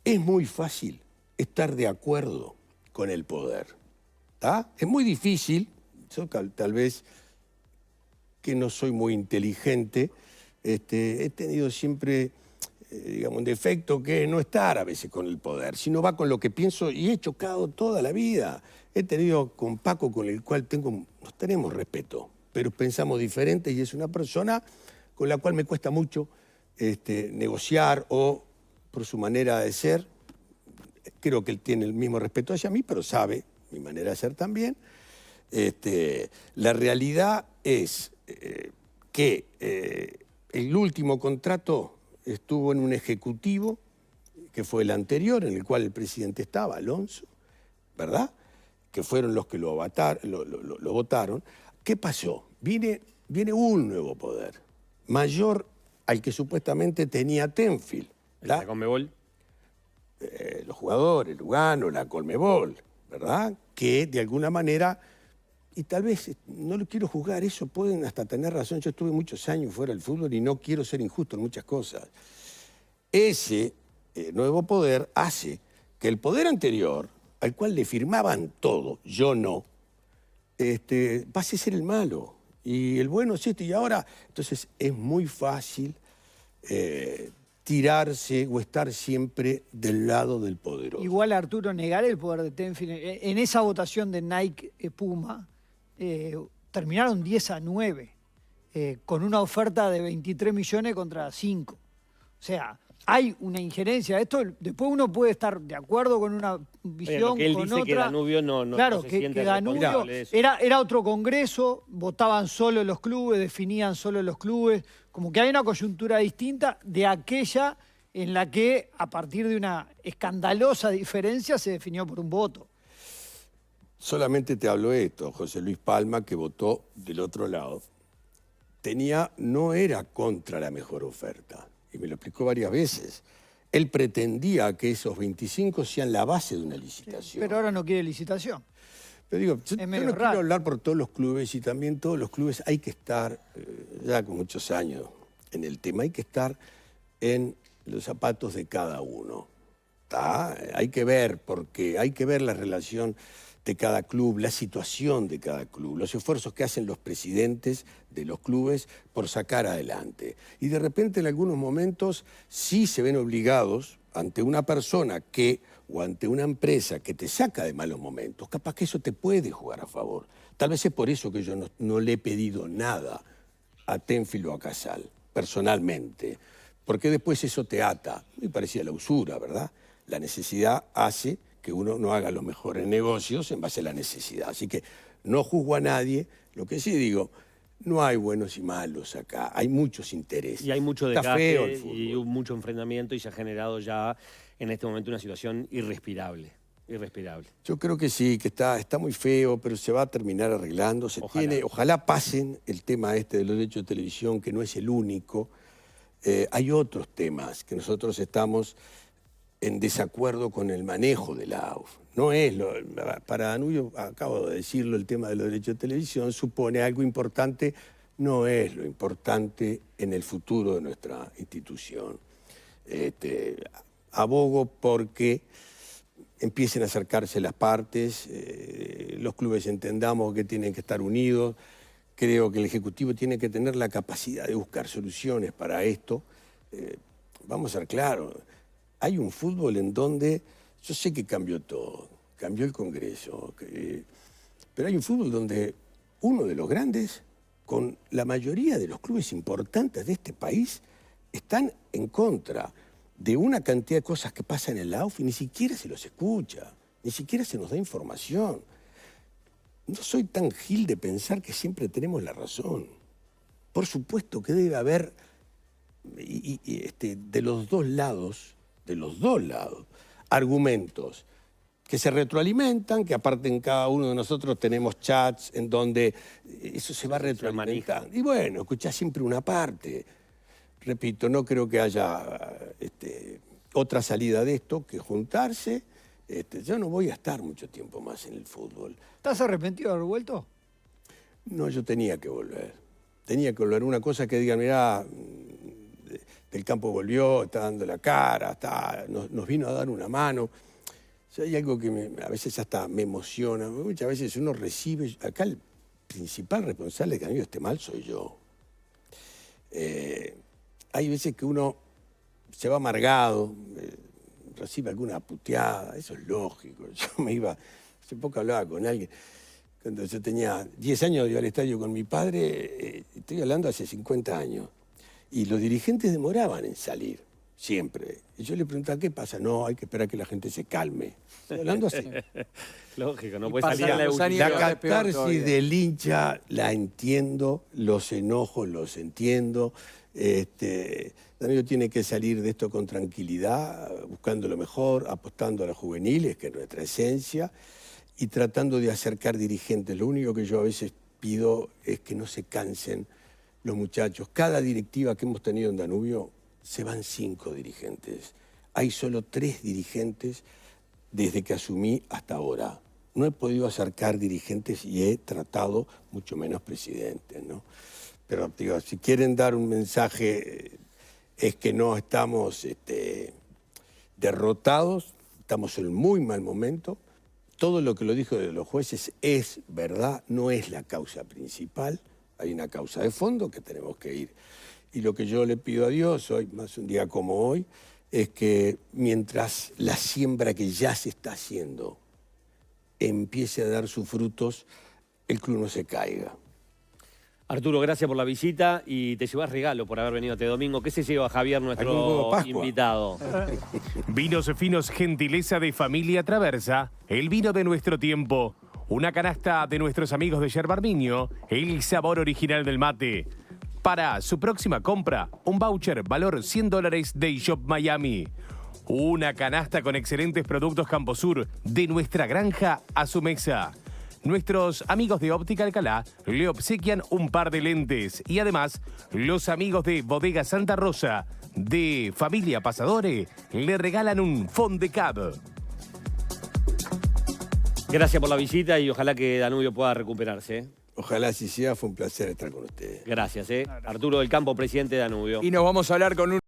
Es muy fácil estar de acuerdo con el poder. ¿Tá? Es muy difícil, yo tal vez que no soy muy inteligente, he tenido siempre, digamos, un defecto que no estar a veces con el poder, sino va con lo que pienso y he chocado toda la vida. He tenido con Paco, con el cual nos tenemos respeto, pero pensamos diferente y es una persona con la cual me cuesta mucho negociar o por su manera de ser. Creo que él tiene el mismo respeto hacia mí, pero sabe mi manera de ser también. La realidad es que el último contrato estuvo en un ejecutivo que fue el anterior, en el cual el presidente estaba, Alonso, ¿verdad? Que fueron los que lo votaron. ¿Qué pasó? Viene un nuevo poder, mayor al que supuestamente tenía Tenfield. ¿La Conmebol? Los jugadores, Lugano, la Conmebol, ¿verdad? Que de alguna manera, y tal vez, no lo quiero juzgar, eso pueden hasta tener razón, yo estuve muchos años fuera del fútbol y no quiero ser injusto en muchas cosas. Ese nuevo poder hace que el poder anterior, al cual le firmaban todo, yo no, pase a ser el malo. Y el bueno es este, y ahora, entonces es muy fácil tirarse o estar siempre del lado del poderoso. Igual, Arturo, negar el poder de Tenfield. En esa votación de Nike Puma, terminaron 10-9, con una oferta de 23 millones contra 5. O sea, hay una injerencia. Esto, después uno puede estar de acuerdo con una visión, él con dice otra. que Danubio no claro, se que siente Danubio responsable de eso. era otro congreso, votaban solo los clubes, definían solo los clubes. Como que hay una coyuntura distinta de aquella en la que, a partir de una escandalosa diferencia, se definió por un voto. Solamente te hablo esto, José Luis Palma, que votó del otro lado, no era contra la mejor oferta, y me lo explicó varias veces. Él pretendía que esos 25 sean la base de una licitación. Pero ahora no quiere licitación. Pero digo, yo no medio raro. quiero hablar por todos los clubes, y también todos los clubes hay que estar, ya con muchos años en el tema, hay que estar en los zapatos de cada uno. ¿Tá? Hay que ver, porque hay que ver la relación de cada club, la situación de cada club, los esfuerzos que hacen los presidentes de los clubes por sacar adelante. Y de repente en algunos momentos sí se ven obligados ante una persona o ante una empresa que te saca de malos momentos, capaz que eso te puede jugar a favor. Tal vez es por eso que yo no le he pedido nada a Tenfield o a Casal, personalmente, porque después eso te ata. Me parecía la usura, ¿verdad? La necesidad hace que uno no haga los mejores negocios en base a la necesidad. Así que no juzgo a nadie. Lo que sí digo, no hay buenos y malos acá. Hay muchos intereses. Y hay mucho Está feo el desgaste fútbol. y mucho enfrentamiento y se ha generado ya en este momento una situación irrespirable. Yo creo que sí, que está muy feo, pero se va a terminar arreglando. Ojalá pasen el tema de los derechos de televisión, que no es el único. Hay otros temas que nosotros estamos en desacuerdo con el manejo de la AUF. No es para Danubio, acabo de decirlo, el tema de los derechos de televisión supone algo importante, no es lo importante en el futuro de nuestra institución. Abogo porque empiecen a acercarse las partes, los clubes entendamos que tienen que estar unidos. Creo que el Ejecutivo tiene que tener la capacidad de buscar soluciones para esto. Vamos a ser claros, hay un fútbol en donde, yo sé que cambió todo, cambió el Congreso, pero hay un fútbol donde uno de los grandes, con la mayoría de los clubes importantes de este país, están en contra de una cantidad de cosas que pasan en la AUF y ni siquiera se los escucha, ni siquiera se nos da información. No soy tan gil de pensar que siempre tenemos la razón. Por supuesto que debe haber, de los dos lados, argumentos que se retroalimentan, que aparte en cada uno de nosotros tenemos chats en donde eso se va retroalimentando. Y bueno, escuchás siempre una parte. Repito, no creo que haya otra salida de esto que juntarse. Yo no voy a estar mucho tiempo más en el fútbol. ¿Estás arrepentido de haber vuelto? No, yo tenía que volver. Tenía que volver. Una cosa que digan, mirá, Del Campo volvió, está dando la cara, nos vino a dar una mano. O sea, hay algo que a veces hasta me emociona. Muchas veces uno recibe... Acá el principal responsable de que a mí esté mal soy yo. Hay veces que uno se va amargado, recibe alguna puteada, eso es lógico. Yo me iba, hace poco hablaba con alguien, cuando yo tenía 10 años iba al estadio con mi padre, estoy hablando hace 50 años, y los dirigentes demoraban en salir. siempre. Y yo le preguntaba, ¿qué pasa? No, hay que esperar que la gente se calme. Estoy hablando así. Lógico, no Y puede salir a la pasan los años. La Pero es peor catarsis todavía. del hincha la entiendo, los enojos los entiendo. Danubio tiene que salir de esto con tranquilidad, buscando lo mejor, apostando a los juveniles, que es nuestra esencia, y tratando de acercar dirigentes. Lo único que yo a veces pido es que no se cansen los muchachos. Cada directiva que hemos tenido en Danubio se van 5 dirigentes. Hay solo 3 dirigentes desde que asumí hasta ahora. No he podido acercar dirigentes y he tratado mucho menos presidentes, ¿no? Pero digo, si quieren dar un mensaje, es que no estamos derrotados, estamos en un muy mal momento. Todo lo que lo dijo de los jueces es verdad, no es la causa principal. Hay una causa de fondo que tenemos que ir. Y lo que yo le pido a Dios hoy, más un día como hoy, es que mientras la siembra que ya se está haciendo empiece a dar sus frutos, el club no se caiga. Arturo, gracias por la visita y te llevas regalo por haber venido este domingo. ¿Qué se lleva Javier, Algún huevo nuestro de Pascua. invitado? Vinos finos, gentileza de Familia Traversa, el vino de nuestro tiempo, una canasta de nuestros amigos de Yerba Armiño, el sabor original del mate. Para su próxima compra, un voucher valor $100 de Shop Miami. Una canasta con excelentes productos Camposur, de nuestra granja a su mesa. Nuestros amigos de Óptica Alcalá le obsequian un par de lentes. Y además, los amigos de Bodega Santa Rosa, de Familia Pasadore, le regalan un Fond de Cab. Gracias por la visita y ojalá que Danubio pueda recuperarse. Ojalá así sea, fue un placer estar con ustedes. Gracias. Arturo del Campo, presidente de Danubio. Y nos vamos a hablar con un